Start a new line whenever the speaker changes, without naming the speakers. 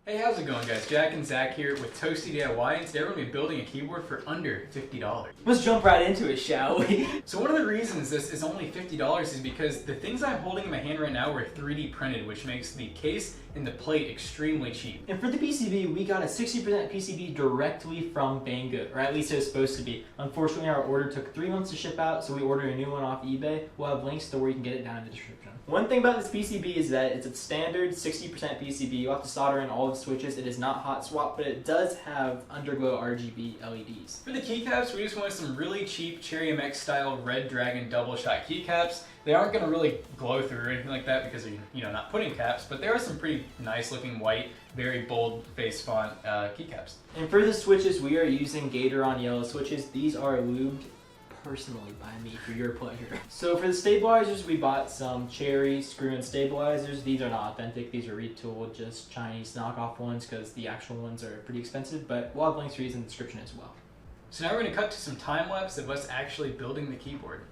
Hey, how's it going, guys? Jack and Zach here with Toasty DIY, and today we're going to be building a keyboard for under $50.
Let's jump right into it, shall we?
So one of the reasons this is only $50 is because the things I'm holding in my hand right now were 3D printed, which makes the case and the plate extremely cheap.
And for the PCB, we got a 60% PCB directly from Banggood, or at least it was supposed to be. Unfortunately, our order took 3 months to ship out, so we ordered a new one off eBay. We'll have links to where you can get it down in the description. One thing about this PCB is that it's a standard 60% PCB. You have to solder in all the switches. It is not hot swap, but it does have underglow RGB LEDs.
For the keycaps, we just wanted some really cheap Cherry MX style Red Dragon double shot keycaps. They aren't going to really glow through or anything like that because you're not putting caps, but there are some pretty nice looking white, very bold face font keycaps.
And for the switches, we are using Gateron Yellow switches. These are lubed personally by me for your pleasure. So for the stabilizers, we bought some Cherry screw-in stabilizers. These are not authentic. These are retooled, just Chinese knockoff ones because the actual ones are pretty expensive, but we'll have links for these in the description as well.
So now we're going to cut to some time lapse of us actually building the keyboard.